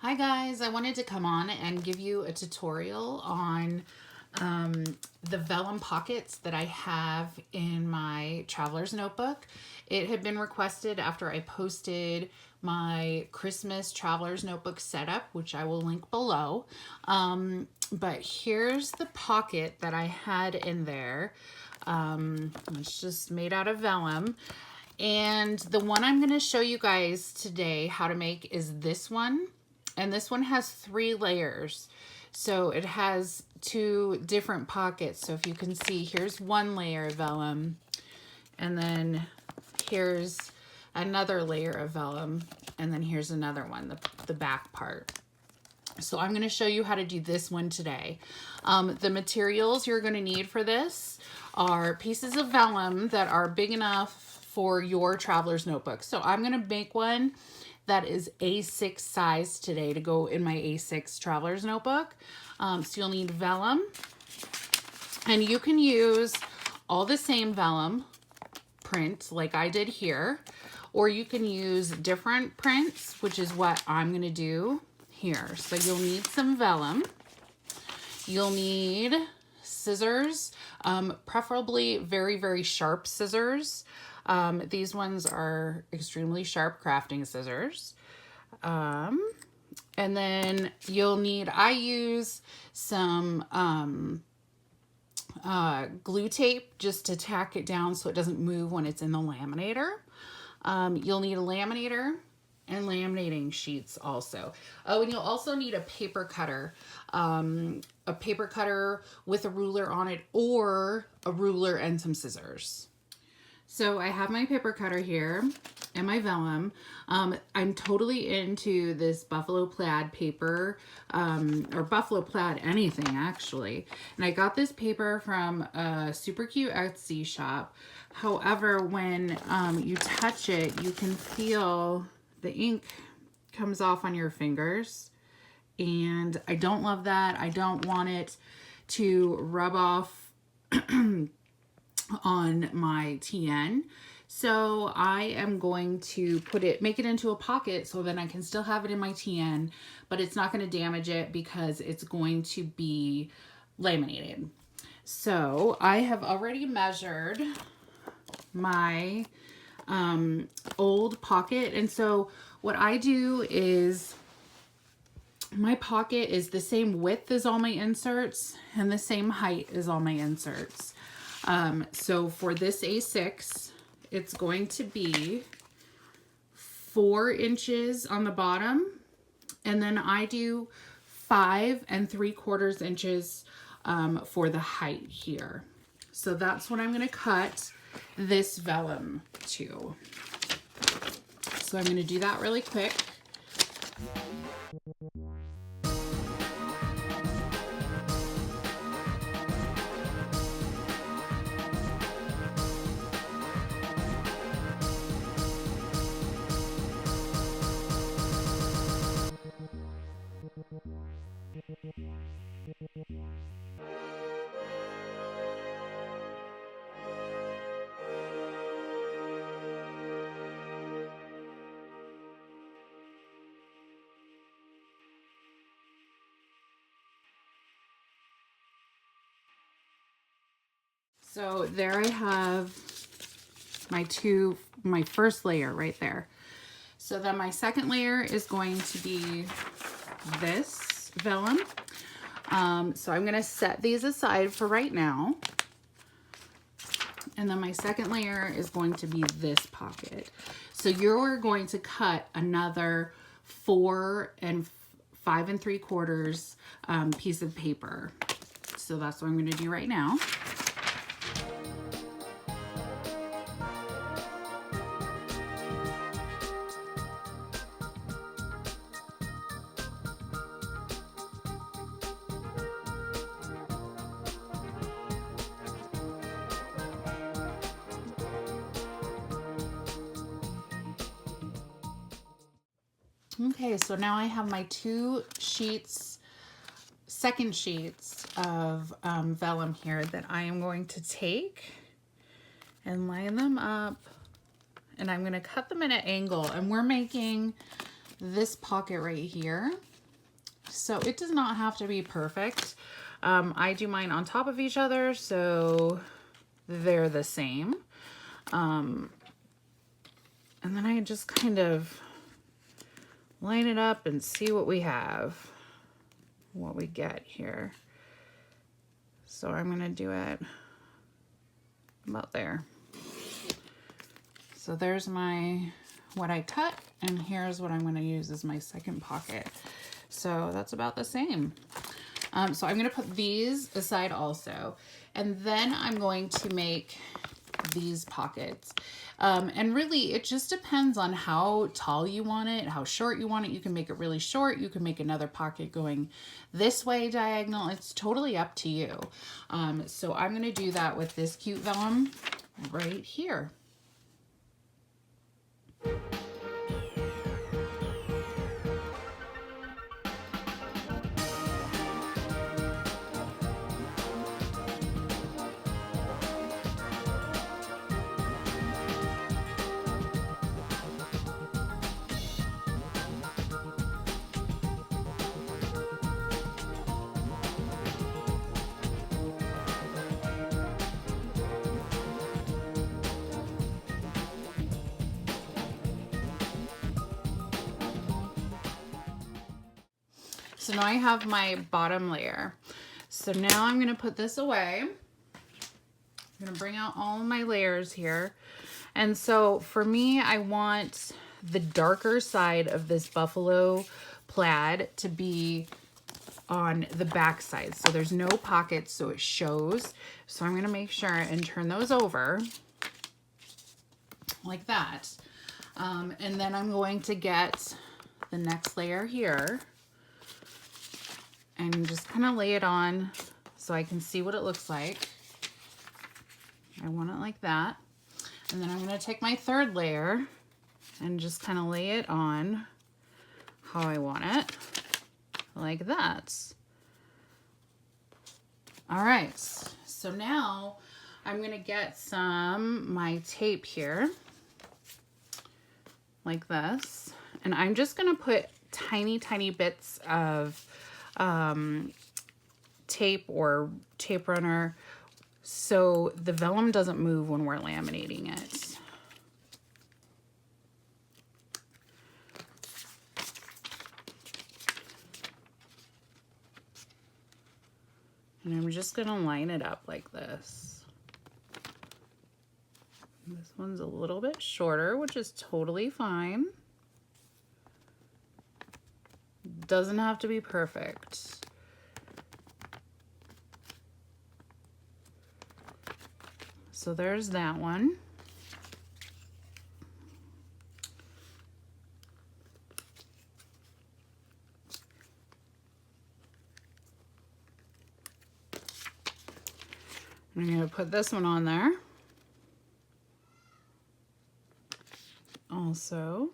Hi guys, I wanted to come on and give you a tutorial on the vellum pockets that I have in my traveler's notebook. It had been requested after I posted my Christmas traveler's notebook setup, which I will link below. But here's the pocket that I had in there. It's just made out of vellum. And the one I'm going to show you guys today how to make is this one. And this one has 3 layers. So it has 2 different pockets. So if you can see, here's one layer of vellum. And then here's another layer of vellum. And then here's another one, the back part. So I'm going to show you how to do this one today. The materials you're going to need for this are pieces of vellum that are big enough for your traveler's notebook. So I'm going to make one that is A6 size today to go in my A6 traveler's notebook. So you'll need vellum, and you can use all the same vellum print like I did here, or you can use different prints, which is what I'm going to do here. So you'll need some vellum. You'll need scissors, preferably very, very sharp scissors. These ones are extremely sharp crafting scissors. And then you'll need, I use some glue tape just to tack it down so it doesn't move when it's in the laminator. You'll need a laminator and laminating sheets also. Oh, and you'll also need a paper cutter with a ruler on it, or a ruler and some scissors. So I have my paper cutter here and my vellum. I'm totally into this buffalo plaid paper, or buffalo plaid anything actually. And I got this paper from a super cute Etsy shop. However, when you touch it, you can feel the ink comes off on your fingers. And I don't love that. I don't want it to rub off on my TN. So I am going to make it into a pocket so then I can still have it in my TN, but it's not going to damage it because it's going to be laminated. So I have already measured my old pocket. And so what I do is, my pocket is the same width as all my inserts and the same height as all my inserts. So for this A6, it's going to be 4 inches on the bottom, and then I do 5 3/4 inches for the height here. So that's what I'm going to cut this vellum to. So I'm going to do that really quick. So there I have my first layer right there. So then my second layer is going to be this vellum. So I'm going to set these aside for right now. And then my second layer is going to be this pocket. So you're going to cut another 4 and 5 3/4 piece of paper. So that's what I'm going to do right now. Okay, so now I have my 2 sheets, second sheets of vellum here that I am going to take and line them up, and I'm going to cut them at an angle, and we're making this pocket right here. So it does not have to be perfect. I do mine on top of each other, so they're the same. And then I just kind of line it up and see what we have, what we get here. So I'm gonna do it about there. So there's my, what I cut, and here's what I'm gonna use as my second pocket. So that's about the same. So I'm gonna put these aside also. And then I'm going to make these pockets. And really it just depends on how tall you want it, how short you want it. You can make it really short. You can make another pocket going this way diagonal. It's totally up to you. So I'm gonna do that with this cute vellum right here. So now I have my bottom layer. So now I'm gonna put this away. I'm gonna bring out all of my layers here. And so for me, I want the darker side of this buffalo plaid to be on the back side. So there's no pockets, so it shows. So I'm gonna make sure and turn those over like that. And then I'm going to get the next layer here and just kind of lay it on so I can see what it looks like. I want it like that. And then I'm gonna take my third layer and just kind of lay it on how I want it, like that. All right, so now I'm gonna get my tape here, like this. And I'm just gonna put tiny, tiny bits of tape or tape runner so the vellum doesn't move when we're laminating it. And I'm just gonna line it up like this. This one's a little bit shorter, which is totally fine. Doesn't have to be perfect. So there's that one. I'm going to put this one on there. Also.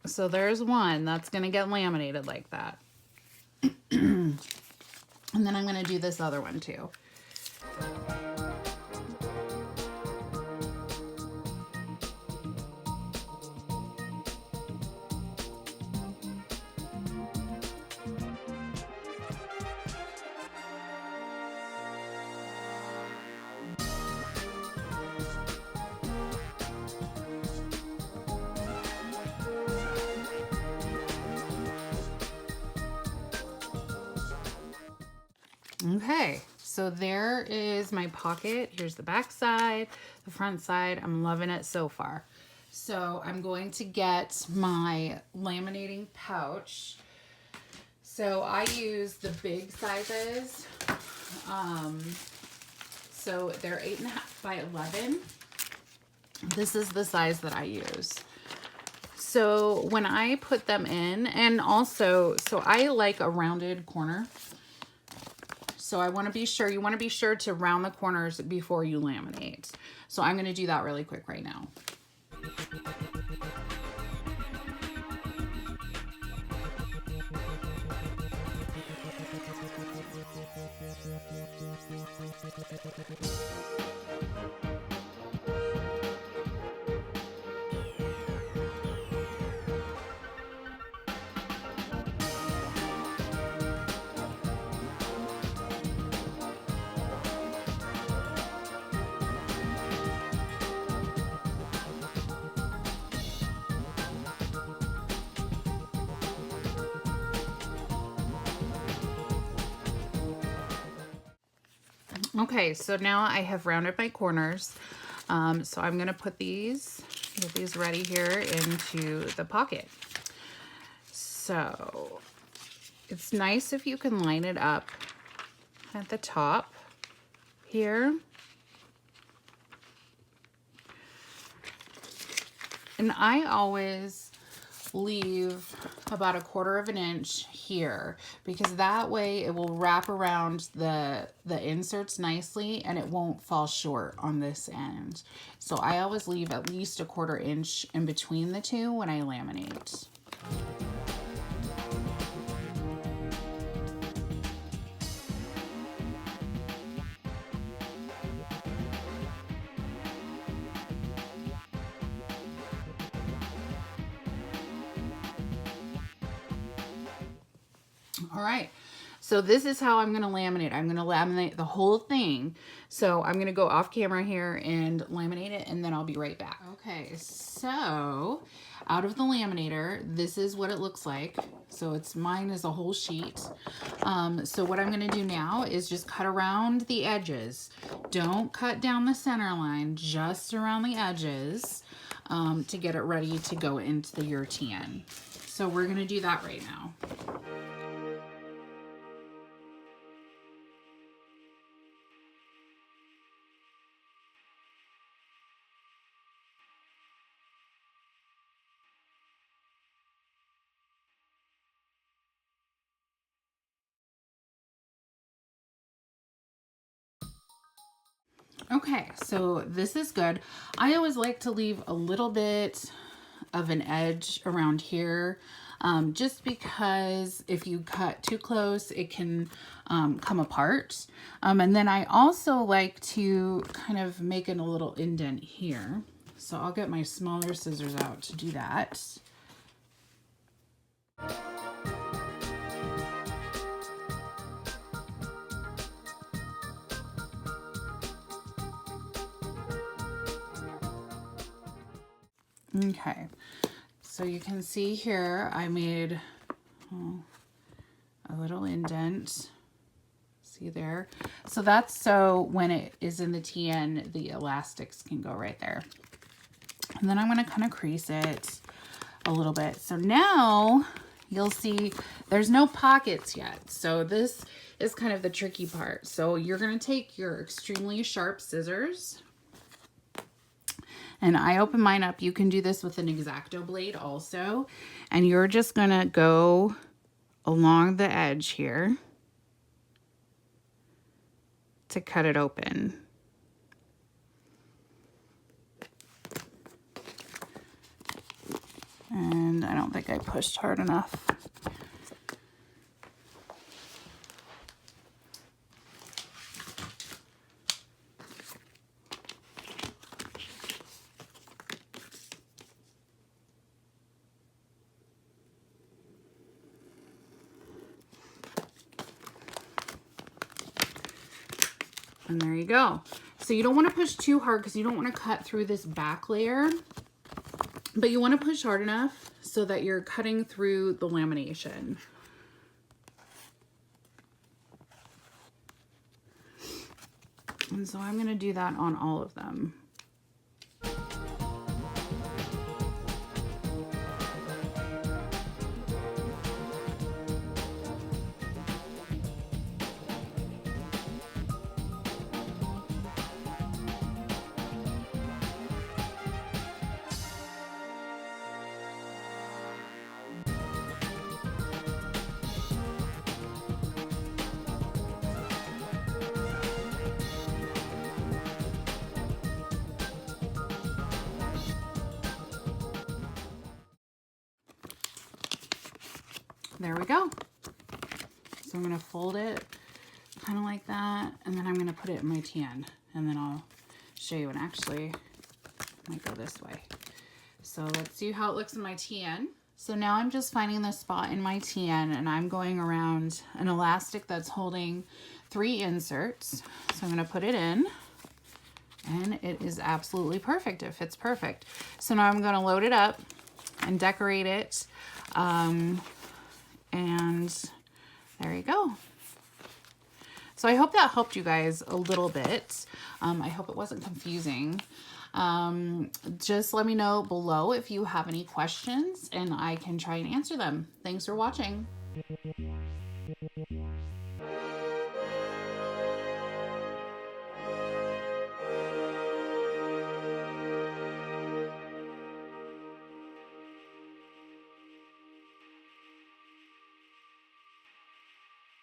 So there's one that's going to get laminated like that. And then I'm going to do this other one too. Okay, so there is my pocket. Here's the back side, the front side. I'm loving it so far. So I'm going to get my laminating pouch. So I use the big sizes. So they're 8.5 by 11. This is the size that I use. So when I put them in, and also, so I like a rounded corner. So I want to be sure, you want to be sure to round the corners before you laminate. So I'm going to do that really quick right now. Okay, so now I have rounded my corners. So I'm gonna put these, get these ready here into the pocket. So it's nice if you can line it up at the top here. And I always leave about 1/4 of an inch here, because that way it will wrap around the inserts nicely and it won't fall short on this end. So I always leave at least 1/4 inch in between the two when I laminate. All right, so this is how I'm gonna laminate. I'm gonna laminate the whole thing. So I'm gonna go off camera here and laminate it, and then I'll be right back. Okay, so out of the laminator, this is what it looks like. So mine is a whole sheet. So what I'm gonna do now is just cut around the edges. Don't cut down the center line, just around the edges, to get it ready to go into your tan. So we're gonna do that right now. Okay, so this is good. I always like to leave a little bit of an edge around here, just because if you cut too close, it can come apart. And then I also like to kind of make it a little indent here. So I'll get my smaller scissors out to do that. Okay, so you can see here I made a little indent. See there? So that's so when it is in the TN, the elastics can go right there. And then I'm going to kind of crease it a little bit. So now you'll see there's no pockets yet. So this is kind of the tricky part. So you're going to take your extremely sharp scissors, and I open mine up. You can do this with an X-Acto blade also. And you're just going to go along the edge here to cut it open. And I don't think I pushed hard enough. And there you go. So you don't want to push too hard because you don't want to cut through this back layer, but you want to push hard enough so that you're cutting through the lamination. And so I'm going to do that on all of them. There we go. So I'm going to fold it kind of like that, and then I'm going to put it in my tan, and then I'll show you. And actually, I might go this way. So let's see how it looks in my tan. So now I'm just finding the spot in my tan, and I'm going around an elastic that's holding 3 inserts. So I'm going to put it in, and it is absolutely perfect. It fits perfect. So now I'm going to load it up and decorate it. And there you go. So I hope that helped you guys a little bit. I hope it wasn't confusing. Just let me know below if you have any questions and I can try and answer them. Thanks for watching.